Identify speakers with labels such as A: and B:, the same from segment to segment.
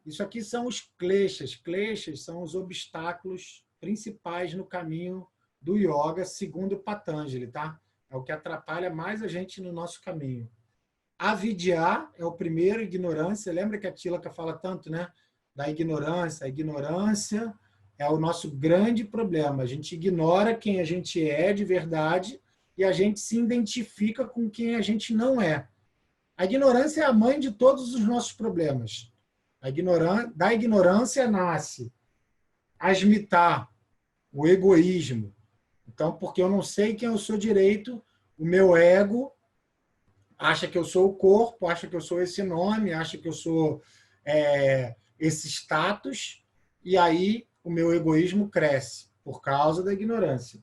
A: Isso aqui são os kleshas. Kleshas são os obstáculos principais no caminho do yoga, segundo Patanjali, tá? É o que atrapalha mais a gente no nosso caminho. Avidya é o primeiro, ignorância. Lembra que a Tilaka fala tanto, né? Da ignorância. A ignorância é o nosso grande problema. A gente ignora quem a gente é de verdade e a gente se identifica com quem a gente não é. A ignorância é a mãe de todos os nossos problemas. Da ignorância nasce a asmitá, o egoísmo. Então, porque eu não sei quem eu sou direito, o meu ego acha que eu sou o corpo, acha que eu sou esse nome, acha que eu sou esse status, e aí o meu egoísmo cresce por causa da ignorância.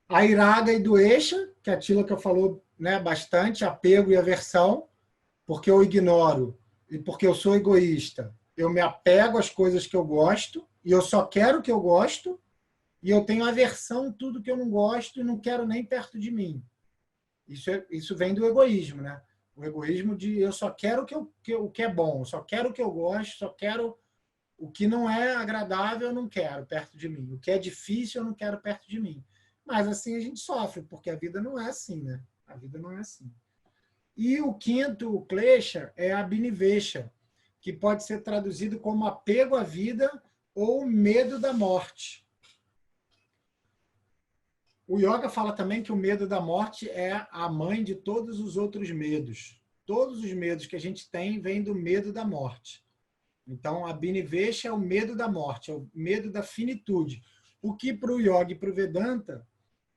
A: A iraga e doença, que a Tilaka falou, né, bastante, apego e aversão, porque eu ignoro e porque eu sou egoísta, eu me apego às coisas que eu gosto e eu só quero o que eu gosto e eu tenho aversão a tudo que eu não gosto e não quero nem perto de mim. Isso vem do egoísmo, né? O egoísmo de eu só quero o que é bom, eu só quero o que eu gosto, só quero o que não é agradável, eu não quero perto de mim. O que é difícil, eu não quero perto de mim. Mas assim a gente sofre, porque a vida não é assim, né? A vida não é assim. E o quinto, o klesha, é a binivesha, que pode ser traduzido como apego à vida ou medo da morte. O yoga fala também que o medo da morte é a mãe de todos os outros medos. Todos os medos que a gente tem vêm do medo da morte. Então, a binivesha é o medo da morte, é o medo da finitude. O que para o yoga e para o Vedanta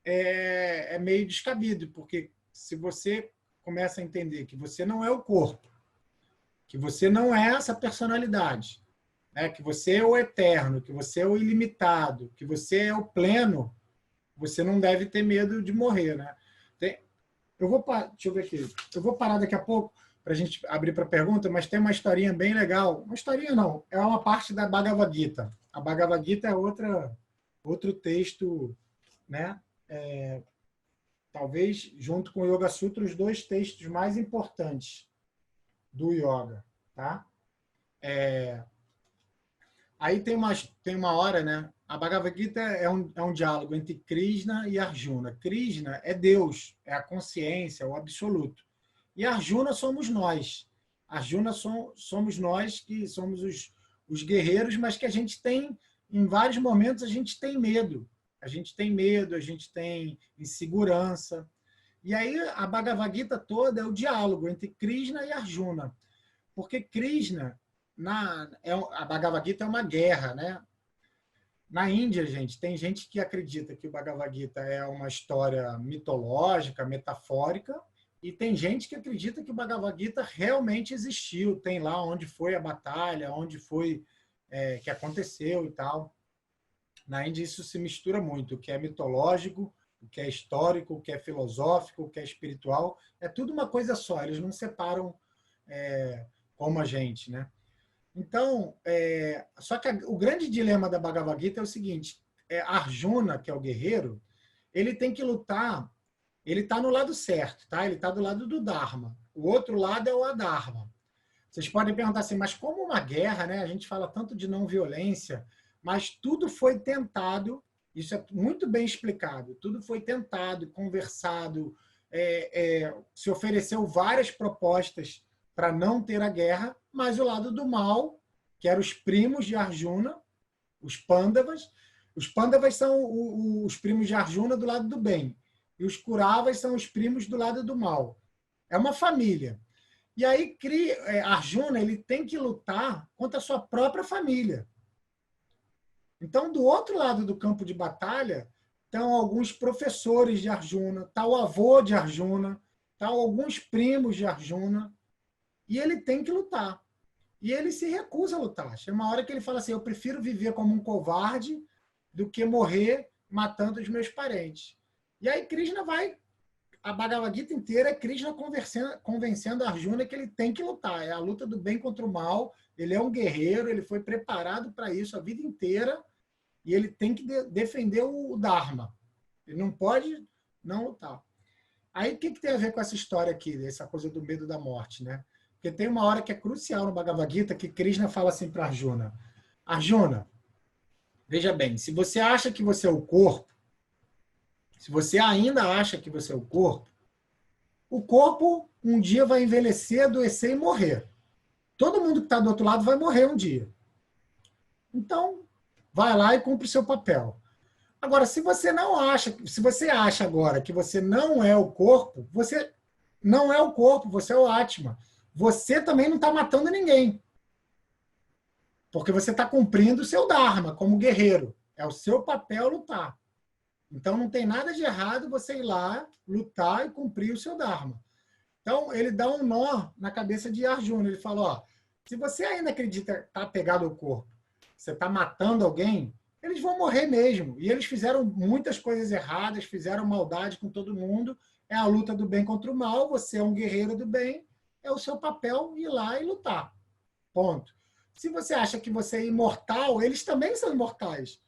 A: é meio descabido, porque se você começa a entender que você não é o corpo, que você não é essa personalidade, né? Que você é o eterno, que você é o ilimitado, que você é o pleno, você não deve ter medo de morrer, né? Deixa eu ver aqui. Eu vou parar daqui a pouco para a gente abrir para pergunta, mas tem uma historinha bem legal. Uma historinha não, é uma parte da Bhagavad Gita. A Bhagavad Gita é outro texto, né? Talvez, junto com o Yoga Sutra, os dois textos mais importantes do yoga, tá? Aí tem uma hora, né? A Bhagavad Gita é um diálogo entre Krishna e Arjuna. Krishna é Deus, é a consciência, o absoluto. E Arjuna somos nós. Arjuna somos nós que somos os guerreiros, mas que a gente tem, em vários momentos, a gente tem medo. A gente tem medo, a gente tem insegurança. E aí a Bhagavad Gita toda é o diálogo entre Krishna e Arjuna. Porque Krishna, a Bhagavad Gita é uma guerra, né? Na Índia, gente, tem gente que acredita que o Bhagavad Gita é uma história mitológica, metafórica, e tem gente que acredita que o Bhagavad Gita realmente existiu, tem lá onde foi a batalha, onde foi que aconteceu e tal. Na Índia isso se mistura muito, o que é mitológico, o que é histórico, o que é filosófico, o que é espiritual, é tudo uma coisa só, eles não separam como a gente, né? Então, só que o grande dilema da Bhagavad Gita é o seguinte, Arjuna, que é o guerreiro, ele tem que lutar, ele está no lado certo, tá? Ele está do lado do Dharma. O outro lado é o Adharma. Vocês podem perguntar assim, mas como uma guerra, né? A gente fala tanto de não violência, mas tudo foi tentado, isso é muito bem explicado, tudo foi tentado, conversado, se ofereceu várias propostas para não ter a guerra, mas o lado do mal, que eram os primos de Arjuna, os Pandavas são os primos de Arjuna do lado do bem, e os Kuravas são os primos do lado do mal. É uma família. E aí Arjuna ele tem que lutar contra a sua própria família. Então, do outro lado do campo de batalha, estão alguns professores de Arjuna, está o avô de Arjuna, estão alguns primos de Arjuna, e ele tem que lutar. E ele se recusa a lutar. Chega uma hora que ele fala assim, eu prefiro viver como um covarde do que morrer matando os meus parentes. E aí Krishna vai, a Bhagavad Gita inteira é Krishna convencendo Arjuna que ele tem que lutar. É a luta do bem contra o mal, ele é um guerreiro, ele foi preparado para isso a vida inteira, e ele tem que defender o Dharma. Ele não pode não lutar. Aí, o que tem a ver com essa história aqui, essa coisa do medo da morte, né? Porque tem uma hora que é crucial no Bhagavad Gita que Krishna fala assim para Arjuna: Arjuna, veja bem, se você acha que você é o corpo, se você ainda acha que você é o corpo um dia vai envelhecer, adoecer e morrer. Todo mundo que está do outro lado vai morrer um dia. Então, vai lá e cumpre o seu papel. Agora, se você não acha, se você acha agora que você não é o corpo, você não é o corpo, você é o Atma. Você também não está matando ninguém. Porque você está cumprindo o seu Dharma como guerreiro. É o seu papel lutar. Então, não tem nada de errado você ir lá, lutar e cumprir o seu Dharma. Então, ele dá um nó na cabeça de Arjuna. Ele fala, ó, se você ainda acredita que está pegado ao corpo, você está matando alguém, eles vão morrer mesmo. E eles fizeram muitas coisas erradas, fizeram maldade com todo mundo. É a luta do bem contra o mal. Você é um guerreiro do bem. É o seu papel ir lá e lutar. Ponto. Se você acha que você é imortal, eles também são imortais.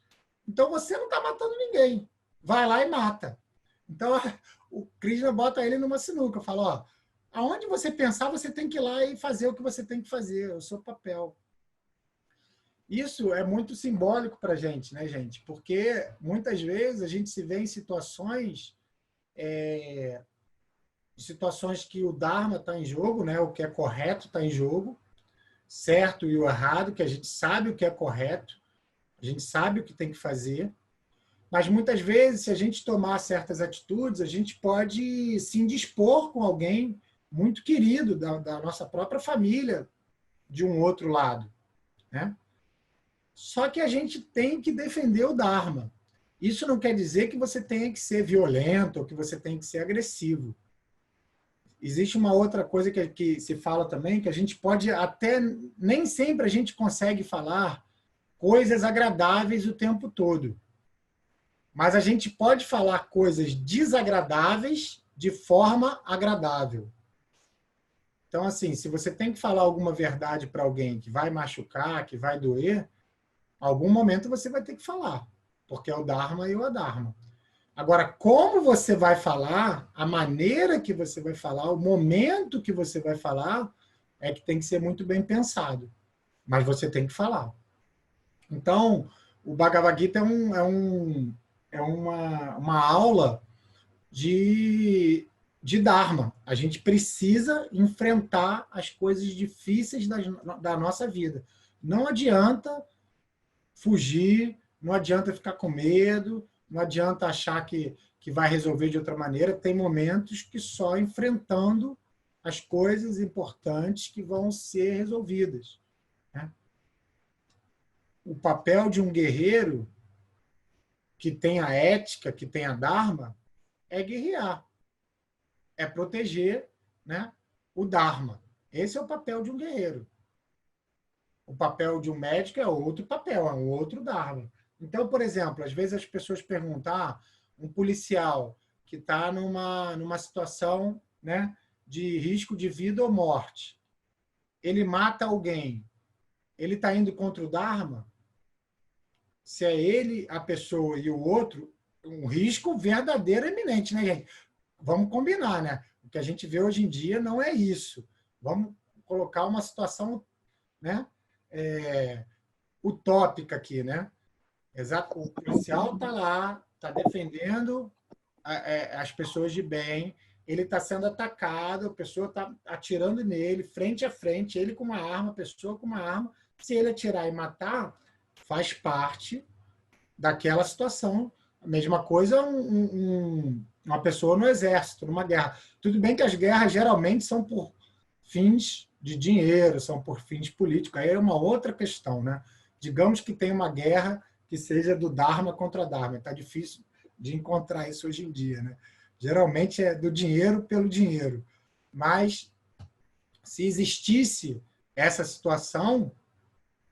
A: Então, você não está matando ninguém. Vai lá e mata. Então, o Krishna bota ele numa sinuca. Fala, ó, aonde você pensar, você tem que ir lá e fazer o que você tem que fazer. É o seu papel. Isso é muito simbólico para a gente, né, gente? Porque muitas vezes a gente se vê em situações que o Dharma está em jogo, né? O que é correto está em jogo, certo e o errado, que a gente sabe o que é correto, a gente sabe o que tem que fazer, mas muitas vezes, se a gente tomar certas atitudes, a gente pode se indispor com alguém muito querido da nossa própria família, de um outro lado, né? Só que a gente tem que defender o Dharma. Isso não quer dizer que você tenha que ser violento ou que você tenha que ser agressivo. Existe uma outra coisa que se fala também, que a gente pode até... Nem sempre a gente consegue falar coisas agradáveis o tempo todo. Mas a gente pode falar coisas desagradáveis de forma agradável. Então, assim, se você tem que falar alguma verdade para alguém que vai machucar, que vai doer, algum momento você vai ter que falar, porque é o Dharma e o Adharma. Agora, como você vai falar, a maneira que você vai falar, o momento que você vai falar, é que tem que ser muito bem pensado. Mas você tem que falar. Então, o Bhagavad Gita é uma aula de Dharma. A gente precisa enfrentar as coisas difíceis da nossa vida. Não adianta fugir, não adianta ficar com medo, não adianta achar que vai resolver de outra maneira. Tem momentos que só enfrentando as coisas importantes que vão ser resolvidas, né? O papel de um guerreiro que tem a ética, que tem a Dharma, é guerrear, é proteger, né, o Dharma. Esse é o papel de um guerreiro. O papel de um médico é outro papel, é um outro Dharma. Então, por exemplo, às vezes as pessoas perguntam, um policial que está numa situação, né, de risco de vida ou morte, ele mata alguém, ele está indo contra o Dharma? Se é ele, a pessoa e o outro, um risco verdadeiro iminente, né, gente? Vamos combinar, né? O que a gente vê hoje em dia não é isso. Vamos colocar uma situação, né, utópica aqui, né? Exato. O policial está lá, está defendendo as pessoas de bem, ele está sendo atacado, a pessoa está atirando nele, frente a frente, ele com uma arma, a pessoa com uma arma. Se ele atirar e matar, faz parte daquela situação. A mesma coisa uma pessoa no exército, numa guerra. Tudo bem que as guerras geralmente são por fins de dinheiro, são por fins políticos. Aí é uma outra questão, né? Digamos que tem uma guerra que seja do Dharma contra Dharma. Está difícil de encontrar isso hoje em dia, né? Geralmente é do dinheiro pelo dinheiro. Mas, se existisse essa situação,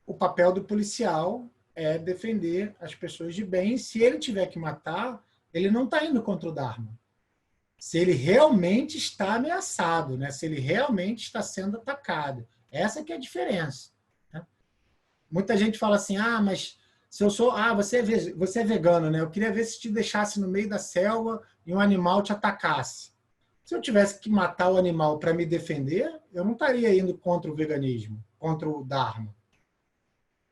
A: o papel do policial é defender as pessoas de bem. Se ele tiver que matar, ele não está indo contra o Dharma. Se ele realmente está ameaçado, né? Se ele realmente está sendo atacado. Essa que é a diferença, né? Muita gente fala assim, mas se eu sou... você é vegano, né? Eu queria ver se te deixasse no meio da selva e um animal te atacasse. Se eu tivesse que matar o animal para me defender, eu não estaria indo contra o veganismo, contra o Dharma.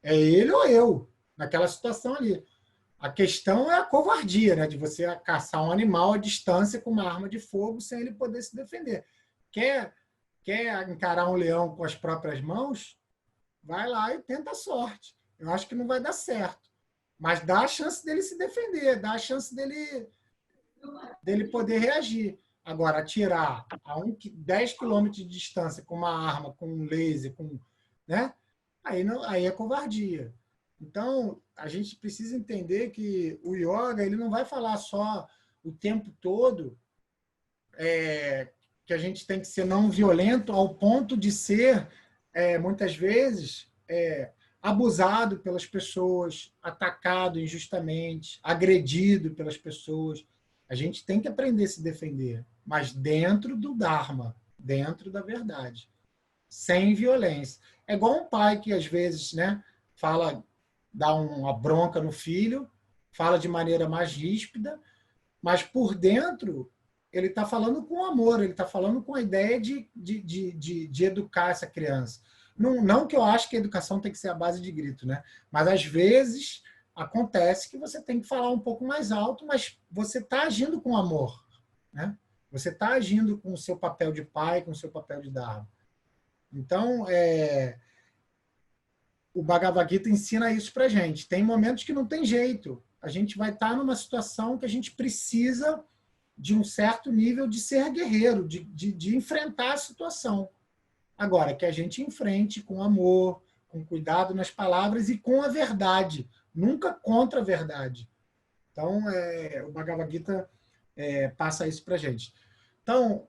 A: É ele ou eu, naquela situação ali. A questão é a covardia, né? De você caçar um animal à distância com uma arma de fogo sem ele poder se defender. Quer, quer encarar um leão com as próprias mãos? Vai lá e tenta a sorte. Eu acho que não vai dar certo. Mas dá a chance dele se defender, dá a chance dele poder reagir. Agora, atirar a 10 quilômetros de distância com uma arma, com um laser, né? Aí, não, aí é covardia. Então, a gente precisa entender que o yoga ele não vai falar só o tempo todo que a gente tem que ser não violento ao ponto de ser, muitas vezes, abusado pelas pessoas, atacado injustamente, agredido pelas pessoas. A gente tem que aprender a se defender, mas dentro do Dharma, dentro da verdade, sem violência. É igual um pai que, às vezes, né, dá uma bronca no filho, fala de maneira mais ríspida, mas por dentro ele está falando com amor, ele está falando com a ideia de educar essa criança. Não que eu acho que a educação tem que ser a base de grito, né? Mas às vezes acontece que você tem que falar um pouco mais alto, mas você está agindo com amor, né? Você está agindo com o seu papel de pai, com o seu papel de dharma. Então, o Bhagavad Gita ensina isso para a gente. Tem momentos que não tem jeito. A gente vai estar numa situação que a gente precisa de um certo nível de ser guerreiro, de enfrentar a situação. Agora, que a gente enfrente com amor, com cuidado nas palavras e com a verdade, nunca contra a verdade. Então, o Bhagavad Gita passa isso para a gente. Então,